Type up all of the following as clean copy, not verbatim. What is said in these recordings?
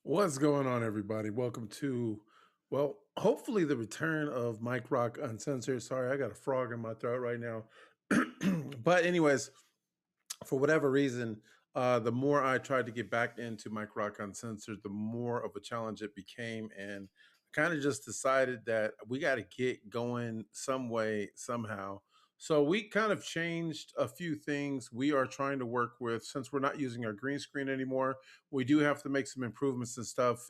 What's going on, everybody? Welcome to, well, hopefully the return of Mikerock Uncensored. Sorry, I got a frog in my throat right now. But, anyways, for whatever reason, the more I tried to get back into Mikerock Uncensored, the more of a challenge it became. And I kind of just decided that we got to get going some way, somehow. So we kind of changed a few things. We are trying to work with, since we're not using our green screen anymore, we do have to make some improvements and stuff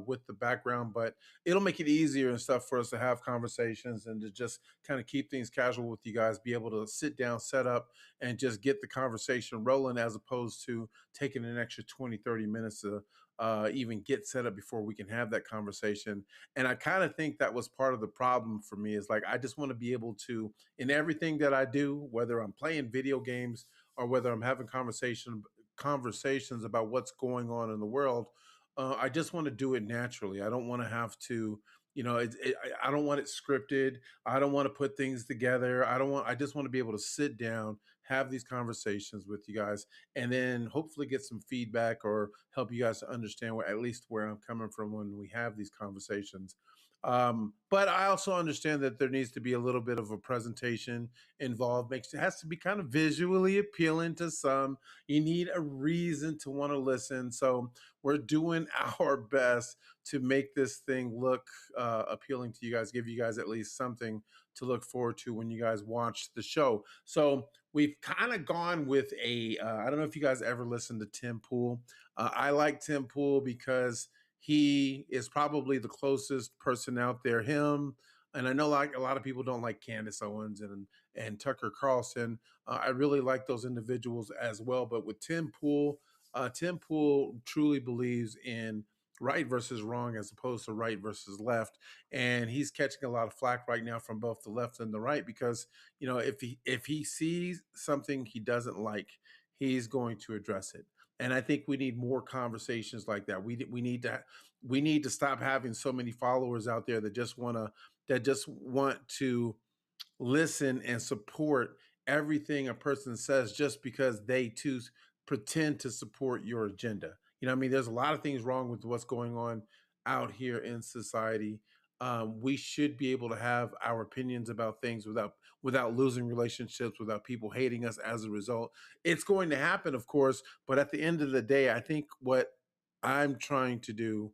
with the background, but it'll make it easier and stuff for us to have conversations and to just kind of keep things casual with you guys, be able to sit down, set up, and just get the conversation rolling as opposed to taking an extra 20, 30 minutes to even get set up before we can have that conversation. And I kind of think that was part of the problem for me is like, I just want to be able to, in everything that I do, whether I'm playing video games or whether I'm having conversations about what's going on in the world, I just want to do it naturally. I don't want to have to, I don't want it scripted. I don't want to put things together. I just want to be able to sit down, have these conversations with you guys, and then hopefully get some feedback or help you guys to understand at least where I'm coming from when we have these conversations. But I also understand that there needs to be a little bit of a presentation involved. It has to be kind of visually appealing to some. You need a reason to want to listen. So we're doing our best to make this thing look appealing to you guys, give you guys at least something to look forward to when you guys watch the show. So we've kind of gone with I don't know if you guys ever listened to Tim Pool. I like Tim Pool because he is probably the closest person out there. Him, and I know like a lot of people don't like Candace Owens and Tucker Carlson. I really like those individuals as well. But with Tim Pool truly believes in right versus wrong as opposed to right versus left, and he's catching a lot of flack right now from both the left and the right because if he sees something he doesn't like, he's going to address it. And I think we need more conversations like that. We need to stop having so many followers out there that just want to listen and support everything a person says just because they too pretend to support your agenda. You know what I mean? There's a lot of things wrong with what's going on out here in society. We should be able to have our opinions about things without losing relationships, without people hating us as a result. It's going to happen, of course, but at the end of the day, I think what I'm trying to do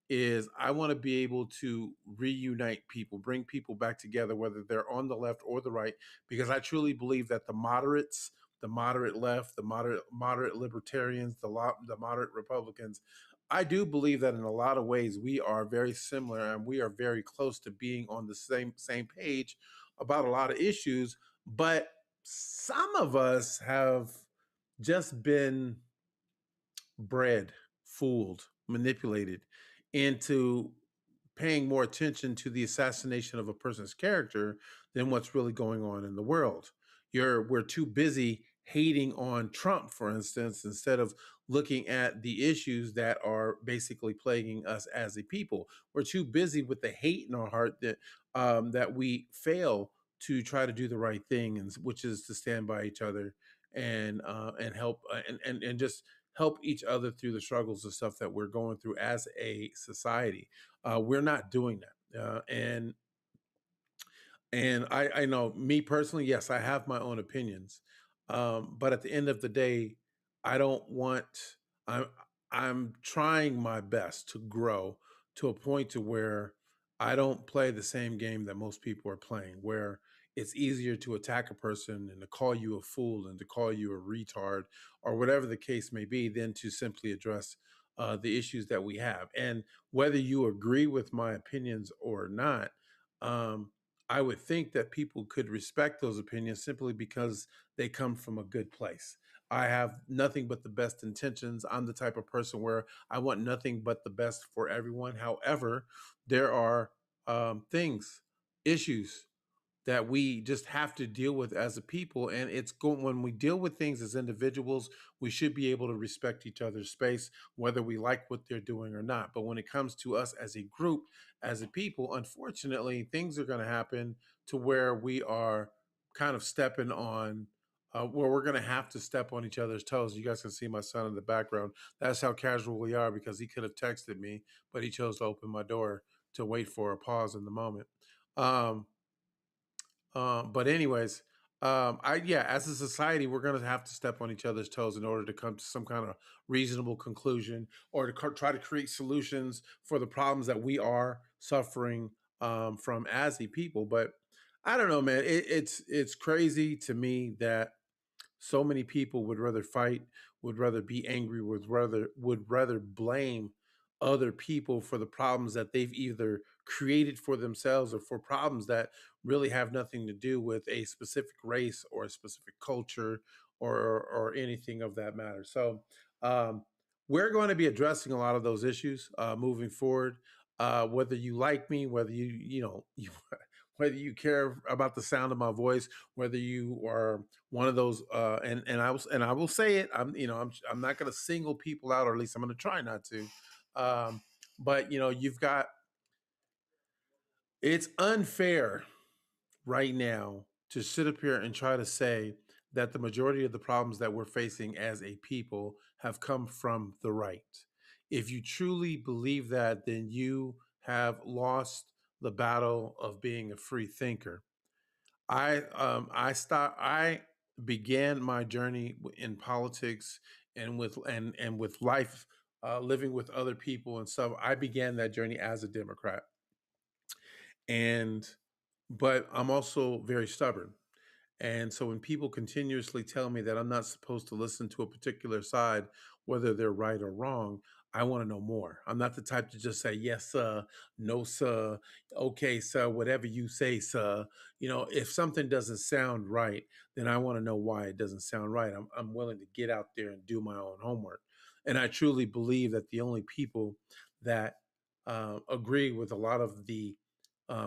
is I want to be able to reunite people, bring people back together, whether they're on the left or the right, because I truly believe that the moderates, the moderate left, the moderate libertarians, the moderate Republicans, I do believe that in a lot of ways we are very similar and we are very close to being on the same page about a lot of issues, but some of us have just been bred, fooled, manipulated into paying more attention to the assassination of a person's character than what's really going on in the world. We're too busy hating on Trump, for instance, instead of looking at the issues that are basically plaguing us as a people. We're too busy with the hate in our heart that we fail to try to do the right thing, and which is to stand by each other and help and just help each other through the struggles and stuff that we're going through as a society. We're not doing that, and I know me personally. Yes, I have my own opinions, but at the end of the day, I don't want. I'm trying my best to grow to a point to where I don't play the same game that most people are playing, where it's easier to attack a person and to call you a fool and to call you a retard or whatever the case may be than to simply address the issues that we have. And whether you agree with my opinions or not, um, I would think that people could respect those opinions simply because they come from a good place. I have nothing but the best intentions. I'm the type of person where I want nothing but the best for everyone. However, there are things, issues that we just have to deal with as a people. And it's going when we deal with things as individuals, we should be able to respect each other's space, whether we like what they're doing or not. But when it comes to us as a group, as a people, unfortunately, things are going to happen to where we are kind of stepping on Well, we're going to have to step on each other's toes. You guys can see my son in the background. That's how casual we are because he could have texted me, but he chose to open my door to wait for a pause in the moment. Um, but anyways, I yeah, as a society, we're going to have to step on each other's toes in order to come to some kind of reasonable conclusion, or to try to create solutions for the problems that we are suffering from as a people. But I don't know, man. It's crazy to me that so many people would rather fight, would rather be angry, would rather blame other people for the problems that they've either created for themselves or for problems that really have nothing to do with a specific race or a specific culture or anything of that matter. So um, we're going to be addressing a lot of those issues moving forward. Whether you like me, whether whether you care about the sound of my voice, whether you are one of those and I will say it, I'm not going to single people out, or at least I'm going to try not to. um but you've got, it's unfair right now to sit up here and try to say that the majority of the problems that we're facing as a people have come from the right. If you truly believe that, then you have lost the battle of being a free thinker. I began my journey in politics and with life, living with other people and stuff. I began that journey as a Democrat, and but I'm also very stubborn. And so when people continuously tell me that I'm not supposed to listen to a particular side, whether they're right or wrong, I want to know more. I'm not the type to just say, yes, sir, no, sir, okay, sir, whatever you say, sir. If something doesn't sound right, then I want to know why it doesn't sound right. I'm willing to get out there and do my own homework. And I truly believe that the only people that agree with a lot of the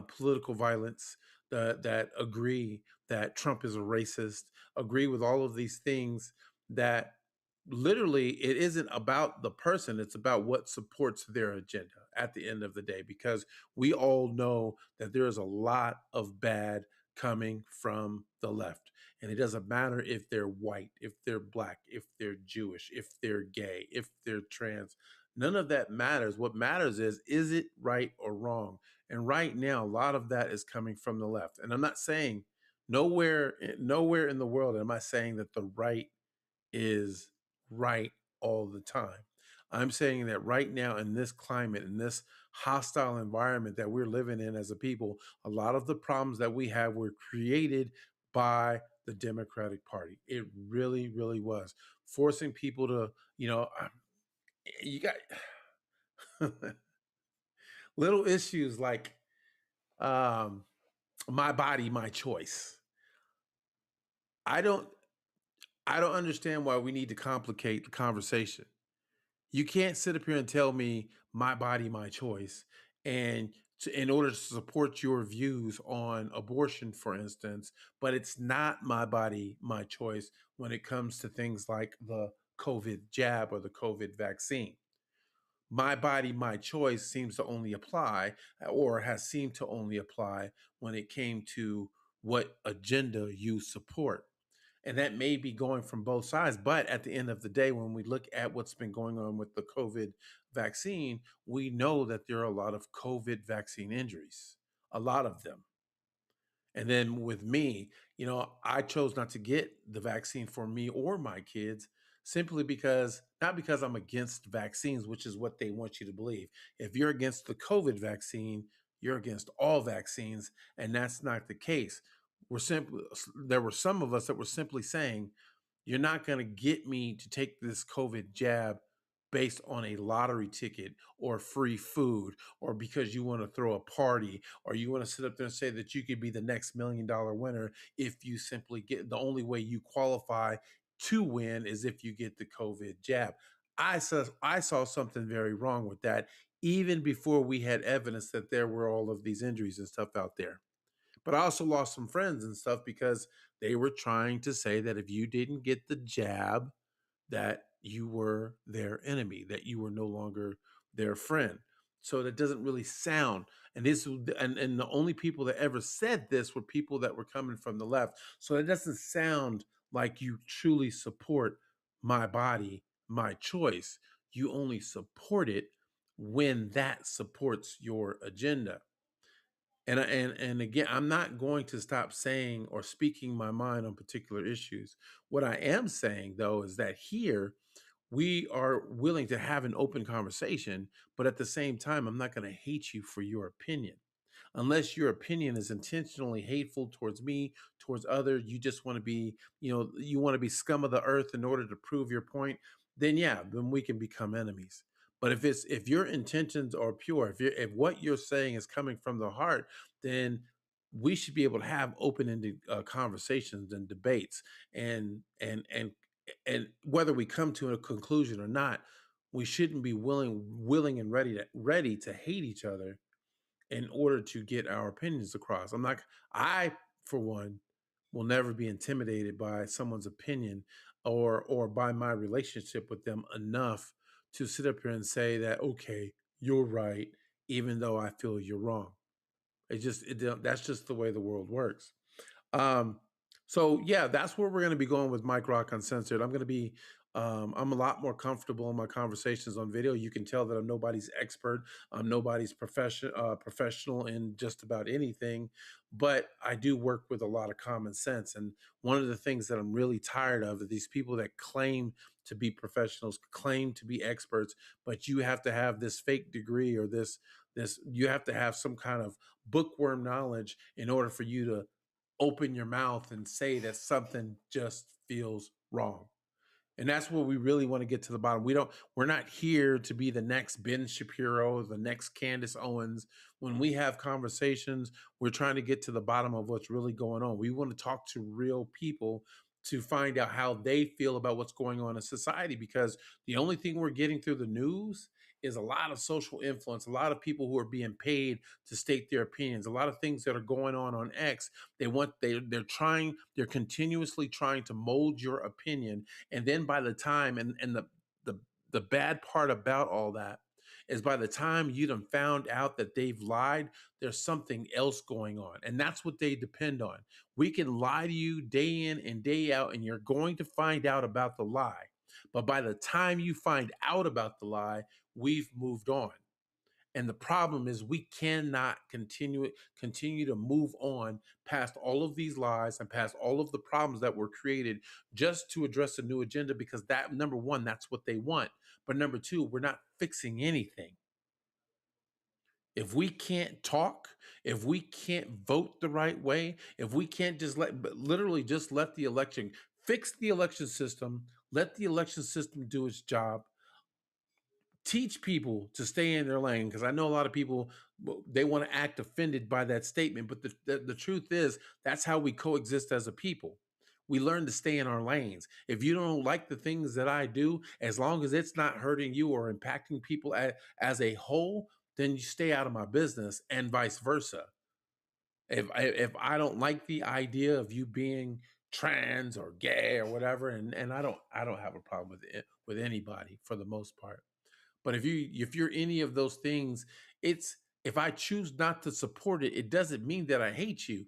political violence, that agree that Trump is a racist, agree with all of these things, that literally it isn't about the person, it's about what supports their agenda at the end of the day. Because we all know that there is a lot of bad coming from the left. And it doesn't matter if they're white, if they're black, if they're Jewish, if they're gay, if they're trans. None of that matters. What matters is it right or wrong? And right now, a lot of that is coming from the left. And I'm not saying, nowhere in the world am I saying that the right is right all the time. I'm saying that right now, in this climate, in this hostile environment that we're living in as a people, a lot of the problems that we have were created by the Democratic Party. It really, really was forcing people to, you got little issues like um, my body, my choice. I don't I don't understand why we need to complicate the conversation. You can't sit up here and tell me my body, my choice, and in order to support your views on abortion, for instance, but it's not my body, my choice when it comes to things like the COVID jab or the COVID vaccine. My body, my choice seems to only apply, or has seemed to only apply, when it came to what agenda you support. And that may be going from both sides. But at the end of the day, when we look at what's been going on with the COVID vaccine, we know that there are a lot of COVID vaccine injuries, a lot of them. And then with me, I chose not to get the vaccine for me or my kids, simply because, not because I'm against vaccines, which is what they want you to believe. If you're against the COVID vaccine, you're against all vaccines, and that's not the case. There were some of us that were simply saying, you're not going to get me to take this COVID jab based on a lottery ticket or free food, or because you want to throw a party, or you want to sit up there and say that you could be the next $1 million winner if you simply get, the only way you qualify to win is if you get the COVID jab. I saw something very wrong with that, even before we had evidence that there were all of these injuries and stuff out there. But I also lost some friends and stuff because they were trying to say that if you didn't get the jab, that you were their enemy, that you were no longer their friend. So that doesn't really sound. And the only people that ever said this were people that were coming from the left. So it doesn't sound like you truly support my body, my choice. You only support it when that supports your agenda. And again, I'm not going to stop saying or speaking my mind on particular issues. What I am saying though is that here we are willing to have an open conversation, but at the same time, I'm not going to hate you for your opinion. Unless your opinion is intentionally hateful towards me, towards others, you just want to be, you want to be scum of the earth in order to prove your point, then yeah, then we can become enemies. But if your intentions are pure, if what you're saying is coming from the heart, then we should be able to have open-ended conversations and debates, and whether we come to a conclusion or not, we shouldn't be willing and ready to hate each other in order to get our opinions across. I, for one, will never be intimidated by someone's opinion or by my relationship with them enough to sit up here and say that, okay, you're right, even though I feel you're wrong. That's just the way the world works. Um, so yeah, that's where we're going to be going with Mikerock Uncensored. I'm a lot more comfortable in my conversations on video. You can tell that I'm nobody's expert. I'm nobody's professional in just about anything, but I do work with a lot of common sense. And one of the things that I'm really tired of are these people that claim to be professionals, claim to be experts, but you have to have this fake degree or this you have to have some kind of bookworm knowledge in order for you to open your mouth and say that something just feels wrong. And that's what we really want to get to the bottom. We're not here to be the next Ben Shapiro, the next Candace Owens. When we have conversations, we're trying to get to the bottom of what's really going on. We want to talk to real people to find out how they feel about what's going on in society, because the only thing we're getting through the news is a lot of social influence, a lot of people who are being paid to state their opinions, a lot of things that are going on X. They're continuously trying to mold your opinion, and then by the time, the the bad part about all that is by the time you done found out that they've lied, there's something else going on. And that's what they depend on. We can lie to you day in and day out, and you're going to find out about the lie. But by the time you find out about the lie, we've moved on. And the problem is we cannot continue to move on past all of these lies and past all of the problems that were created just to address a new agenda, because that, number one, that's what they want. But number two, we're not fixing anything. If we can't talk, if we can't vote the right way, if we can't literally just let the election, fix the election system, let the election system do its job, teach people to stay in their lane, because I know a lot of people, they want to act offended by that statement, but the truth is that's how we coexist as a people. We learn to stay in our lanes. If you don't like the things that I do, as long as it's not hurting you or impacting people as a whole, then you stay out of my business, and vice versa. If I don't like the idea of you being trans or gay or whatever, and I don't have a problem with it with anybody for the most part. But if you're any of those things, it's if I choose not to support it, it doesn't mean that I hate you.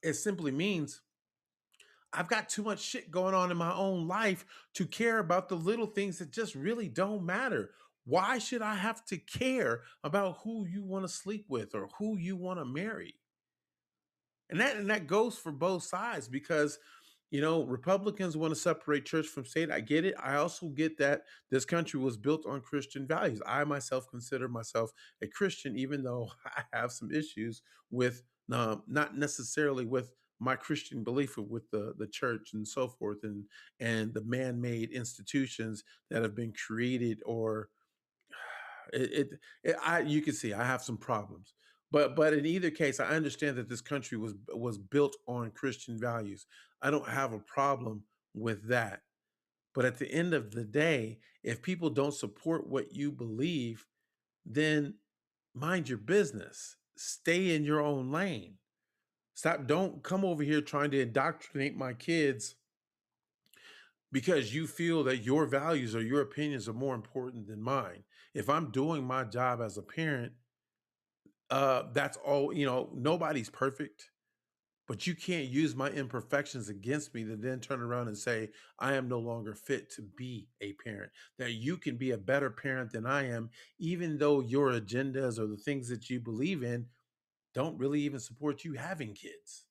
It simply means I've got too much shit going on in my own life to care about the little things that just really don't matter. Why should I have to care about who you want to sleep with or who you want to marry? And that goes for both sides, because Republicans want to separate church from state. I get it. I also get that this country was built on Christian values. I myself consider myself a Christian, even though I have some issues with, not necessarily with my Christian belief, with the church and so forth, and the man-made institutions that have been created, or you can see I have some problems. But in either case, I understand that this country was built on Christian values. I don't have a problem with that. But at the end of the day, if people don't support what you believe, then mind your business. Stay in your own lane. Don't come over here trying to indoctrinate my kids because you feel that your values or your opinions are more important than mine. If I'm doing my job as a parent, that's all. Nobody's perfect. But you can't use my imperfections against me to then turn around and say, I am no longer fit to be a parent. That you can be a better parent than I am, even though your agendas or the things that you believe in don't really even support you having kids.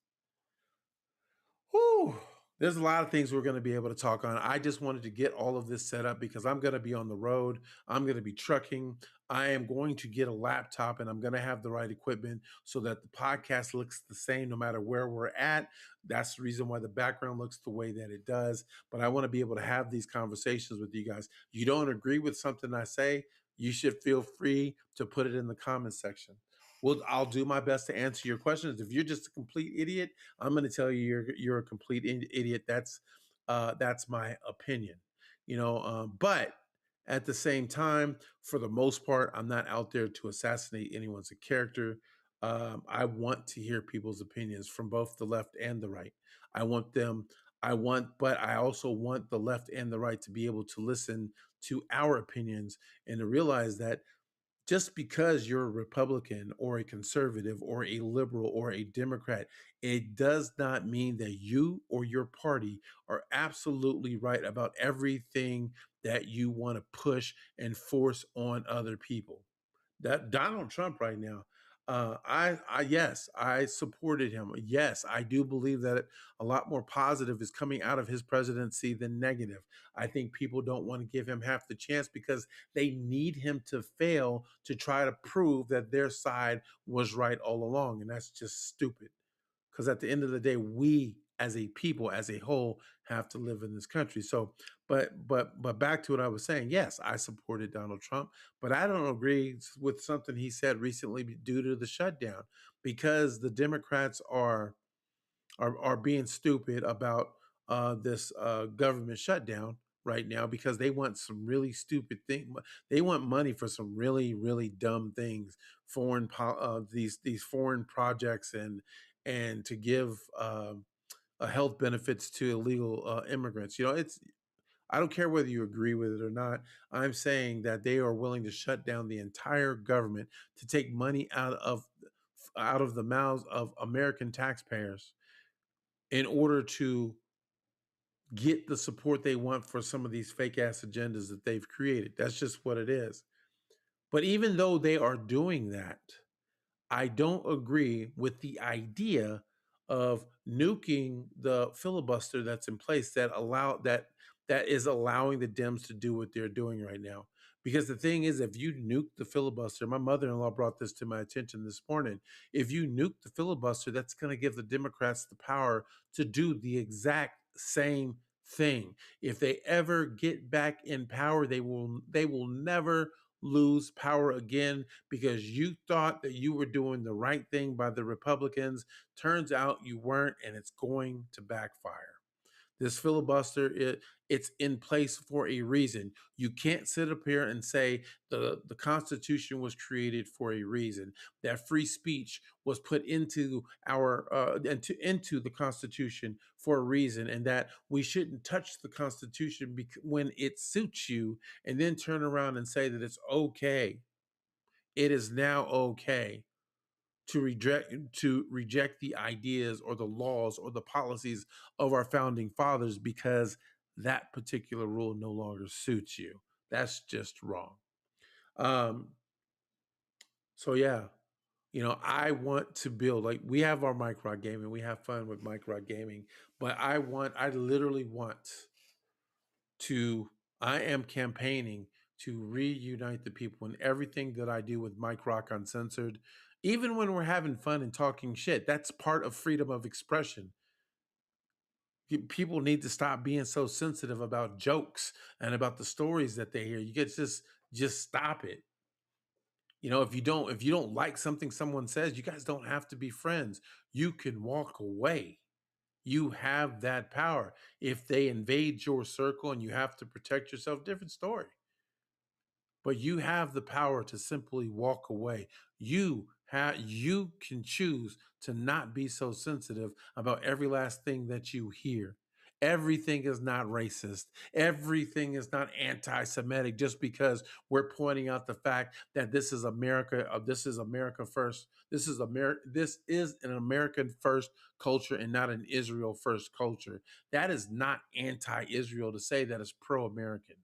Whew. There's a lot of things we're going to be able to talk on. I just wanted to get all of this set up because I'm going to be on the road. I'm going to be trucking. I am going to get a laptop and I'm going to have the right equipment so that the podcast looks the same no matter where we're at. That's the reason why the background looks the way that it does. But I want to be able to have these conversations with you guys. You don't agree with something I say, you should feel free to put it in the comment section. Well, I'll do my best to answer your questions. If you're just a complete idiot, I'm going to tell you you're a complete idiot. That's my opinion, But at the same time, for the most part, I'm not out there to assassinate anyone's character. I want to hear people's opinions from both the left and the right. I want them. But I also want the left and the right to be able to listen to our opinions and to realize that just because you're a Republican or a conservative or a liberal or a Democrat, it does not mean that you or your party are absolutely right about everything that you want to push and force on other people. That Donald Trump right now, yes, I supported him. Yes, I do believe that a lot more positive is coming out of his presidency than negative. I think people don't want to give him half the chance because they need him to fail to try to prove that their side was right all along. And that's just stupid. Because at the end of the day, we as a people, as a whole, have to live in this country. So, but back to what I was saying. Yes, I supported Donald Trump, but I don't agree with something he said recently due to the shutdown, because the Democrats are being stupid about this government shutdown right now because they want some really stupid thing. They want money for some really dumb things, these foreign projects, and to give health benefits to illegal immigrants. It's I don't care whether you agree with it or not. I'm saying that they are willing to shut down the entire government to take money out of the mouths of American taxpayers in order to get the support they want for some of these fake ass agendas that they've created. That's just what it is. But even though they are doing that, I don't agree with the idea of nuking the filibuster that's in place that is allowing the Dems to do what they're doing right now. Because the thing is, if you nuke the filibuster, my mother-in-law brought this to my attention this morning. If you nuke the filibuster, that's going to give the Democrats the power to do the exact same thing. If they ever get back in power, they will never lose power again because you thought that you were doing the right thing by the Republicans. Turns out you weren't, and it's going to backfire. This filibuster, it's in place for a reason. You can't sit up here and say the Constitution was created for a reason. That free speech was put into into the Constitution for a reason, and that we shouldn't touch the Constitution when it suits you, and then turn around and say that it's okay. It is now okay to reject the ideas or the laws or the policies of our founding fathers because that particular rule no longer suits you. That's just wrong. Um, so yeah, I want to build, like, we have our Mikerock gaming, we have fun with Mikerock gaming, but I literally want to I am campaigning to reunite the people, and everything that I do with Mikerock Uncensored, even when we're having fun and talking shit, that's part of freedom of expression. People need to stop being so sensitive about jokes and about the stories that they hear. You get just stop it. If you don't like something someone says, you guys don't have to be friends. You can walk away. You have that power. If they invade your circle and you have to protect yourself, different story. But you have the power to simply walk away. You can choose to not be so sensitive about every last thing that you hear. Everything is not racist. Everything is not anti-Semitic just because we're pointing out the fact that this is America. This is America first. This is America. This is an American first culture and not an Israel first culture. That is not anti-Israel to say that it's pro-American.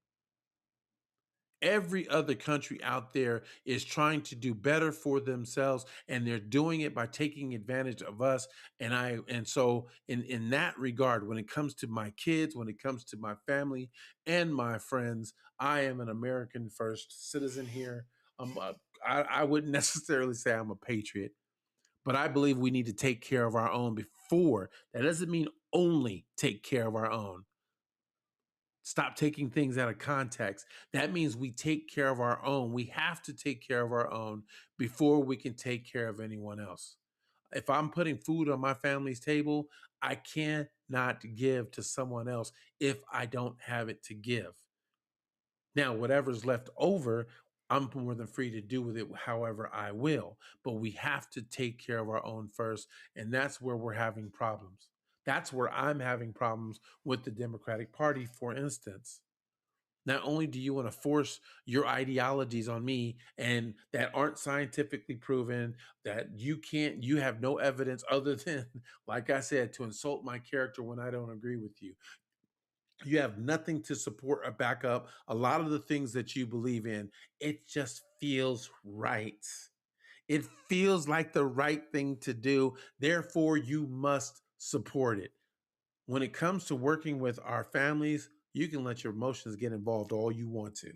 Every other country out there is trying to do better for themselves, and they're doing it by taking advantage of us. And so in that regard, when it comes to my kids, when it comes to my family and my friends, I am an American first citizen here. I wouldn't necessarily say I'm a patriot, but I believe we need to take care of our own before. That doesn't mean only take care of our own. Stop taking things out of context. That means we take care of our own. We have to take care of our own before we can take care of anyone else. If I'm putting food on my family's table, I cannot give to someone else if I don't have it to give. Now, whatever's left over, I'm more than free to do with it however I will. But we have to take care of our own first. And that's where we're having problems. That's where I'm having problems with the Democratic Party, for instance. Not only do you want to force your ideologies on me and that aren't scientifically proven, that you have no evidence other than, like I said, to insult my character when I don't agree with you. You have nothing to support or back up a lot of the things that you believe in. It just feels right. It feels like the right thing to do. Therefore, you must support it. When it comes to working with our families, you can let your emotions get involved all you want to.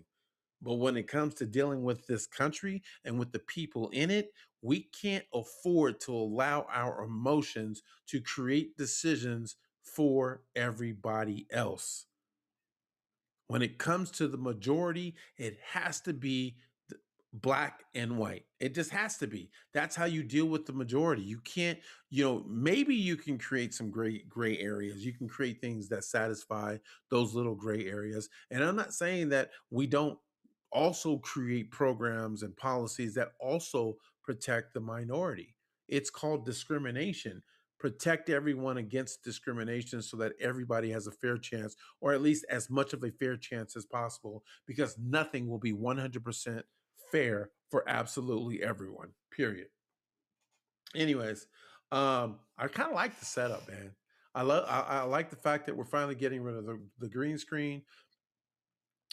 But when it comes to dealing with this country and with the people in it, we can't afford to allow our emotions to create decisions for everybody else. When it comes to the majority, it has to be black and white. It just has to be. That's how you deal with the majority. You can't, maybe you can create some great gray areas. You can create things that satisfy those little gray areas. And I'm not saying that we don't also create programs and policies that also protect the minority. It's called discrimination. Protect everyone against discrimination so that everybody has a fair chance, or at least as much of a fair chance as possible, because nothing will be 100% fair for absolutely everyone, period. Anyways, I kind of like the setup, man. I like the fact that we're finally getting rid of the green screen.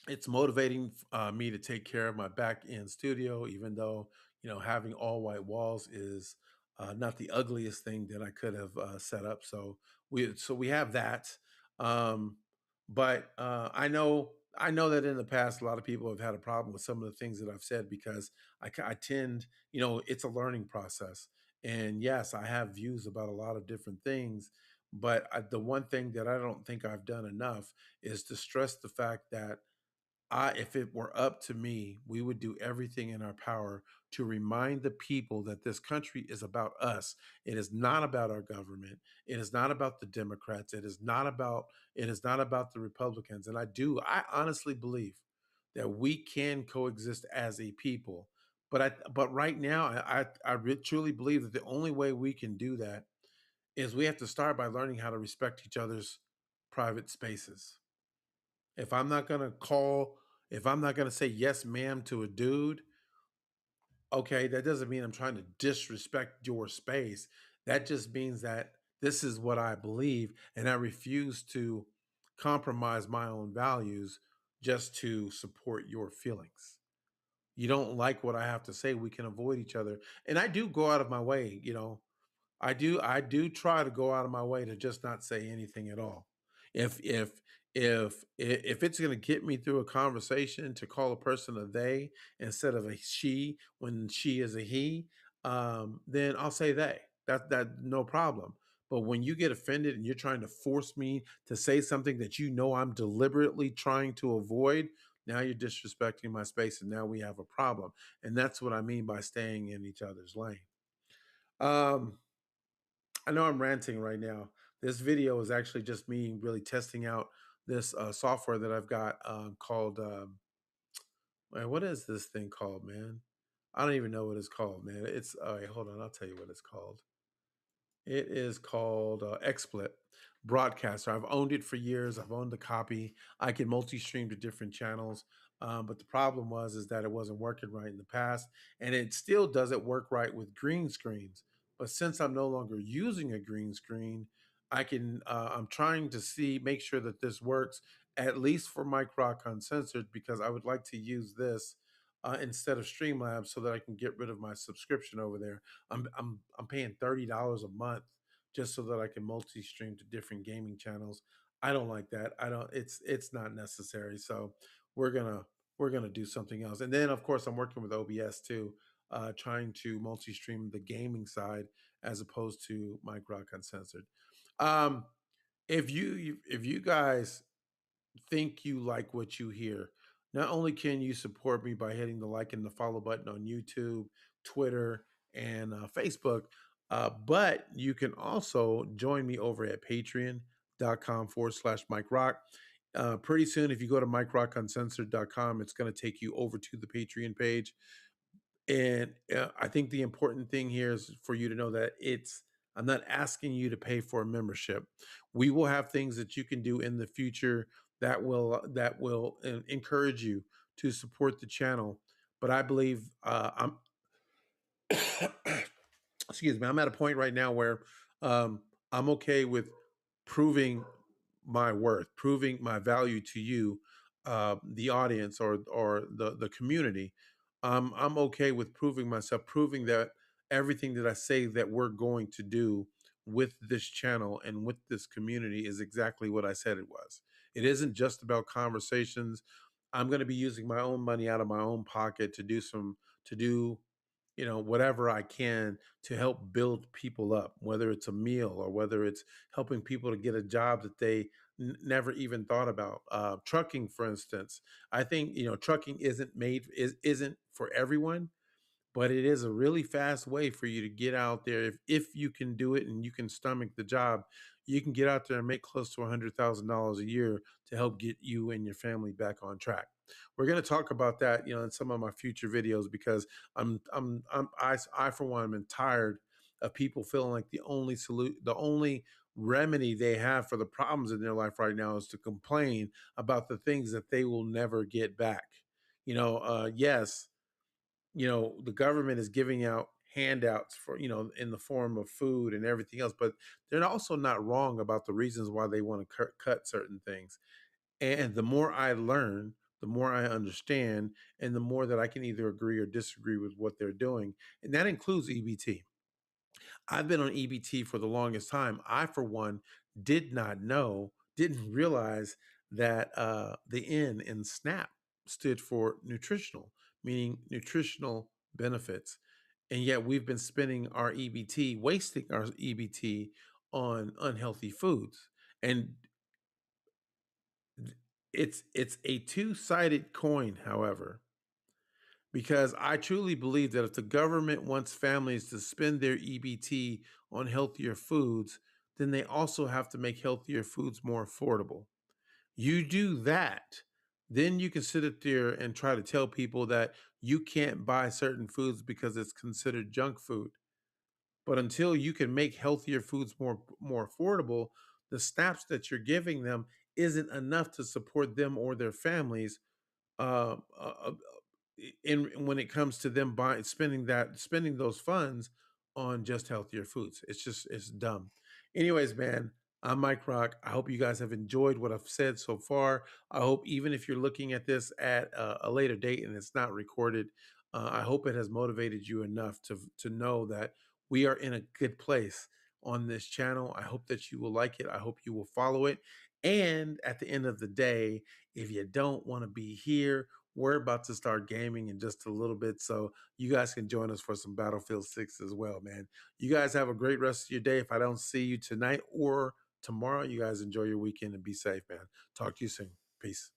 It's motivating me to take care of my back end studio, even though having all white walls is not the ugliest thing that I could have set up. So we have that. Um, but I know that in the past a lot of people have had a problem with some of the things that I've said because I tend, it's a learning process. And yes, I have views about a lot of different things, but the one thing that I don't think I've done enough is to stress the fact that if it were up to me, we would do everything in our power to remind the people that this country is about us. It is not about our government. It is not about the Democrats. It is not about the Republicans. And I honestly believe that we can coexist as a people. But right now, truly believe that the only way we can do that is we have to start by learning how to respect each other's private spaces. If I'm not gonna call, if I'm not gonna say yes, ma'am to a dude, okay, that doesn't mean I'm trying to disrespect your space. That just means that this is what I believe, and I refuse to compromise my own values just to support your feelings. You don't like what I have to say, we can avoid each other. And I do go out of my way, I do try to go out of my way to just not say anything at all. If it's going to get me through a conversation to call a person a they instead of a she when she is a he, then I'll say they. That no problem. But when you get offended and you're trying to force me to say something that I'm deliberately trying to avoid, now you're disrespecting my space, and now we have a problem. And that's what I mean by staying in each other's lane. Um, I know I'm ranting right now. This video is actually just me really testing out this software that I've got called. Man, what is this thing called, man? I don't even know what it's called, man. It's all right. Hold on, I'll tell you what it's called. It is called XSplit Broadcaster. I've owned it for years. I've owned the copy. I can multi-stream to different channels, but the problem was is that it wasn't working right in the past, and it still doesn't work right with green screens. But since I'm no longer using a green screen, I can. I'm trying to make sure that this works at least for Mikerock Uncensored because I would like to use this. Instead of Streamlabs, so that I can get rid of my subscription over there. I'm paying $30 a month just so that I can multi-stream to different gaming channels. I don't like that. I don't. It's not necessary. So we're gonna we're gonna do something else. And then of course I'm working with OBS too, trying to multi-stream the gaming side as opposed to Mike Rock Uncensored. Um, if you guys think you like what you hear, not only can you support me by hitting the like and the follow button on YouTube, Twitter, and Facebook, but you can also join me over at patreon.com/, Mike Rock. Pretty soon, if you go to MikeRockUncensored.com, it's going to take you over to the Patreon page. And I think the important thing here is for you to know that I'm not asking you to pay for a membership. We will have things that you can do in the future that will encourage you to support the channel. But I believe I'm excuse me, I'm at a point right now where um, I'm okay with proving my worth, proving my value to you, the audience or the community. I'm okay with proving myself, proving that everything that I say that we're going to do with this channel and with this community is exactly what I said it was. It isn't just about conversations. I'm going to be using my own money out of my own pocket to do whatever I can to help build people up, whether it's a meal or whether it's helping people to get a job that they never even thought about. Trucking, for instance, I think trucking isn't for everyone, but it is a really fast way for you to get out there. If you can do it and you can stomach the job, you can get out there and make close to $100,000 a year to help get you and your family back on track. We're going to talk about that, in some of my future videos because I for one am tired of people feeling like the only remedy they have for the problems in their life right now is to complain about the things that they will never get back. Yes, the government is giving out handouts for in the form of food and everything else, but they're also not wrong about the reasons why they want to cut certain things. And the more I learn, the more I understand, and the more that I can either agree or disagree with what they're doing, and that includes EBT. I've been on EBT for the longest time. I, for one, didn't realize that the N in SNAP stood for nutritional, meaning nutritional benefits. And yet we've been spending our EBT, wasting our EBT on unhealthy foods. And it's a two-sided coin, however, because I truly believe that if the government wants families to spend their EBT on healthier foods, then they also have to make healthier foods more affordable. You do that, then you can sit up there and try to tell people that you can't buy certain foods because it's considered junk food. But until you can make healthier foods more affordable, the snaps that you're giving them isn't enough to support them or their families uh, uh, in when it comes to them buying spending those funds on just healthier foods. It's dumb. Anyways, man, I'm Mike Rock. I hope you guys have enjoyed what I've said so far. I hope even if you're looking at this at a later date and it's not recorded, I hope it has motivated you enough to know that we are in a good place on this channel. I hope that you will like it. I hope you will follow it. And at the end of the day, if you don't want to be here, we're about to start gaming in just a little bit. So you guys can join us for some Battlefield 6 as well, man. You guys have a great rest of your day. If I don't see you tonight or tomorrow, you guys enjoy your weekend and be safe, man. Talk to you soon. Peace.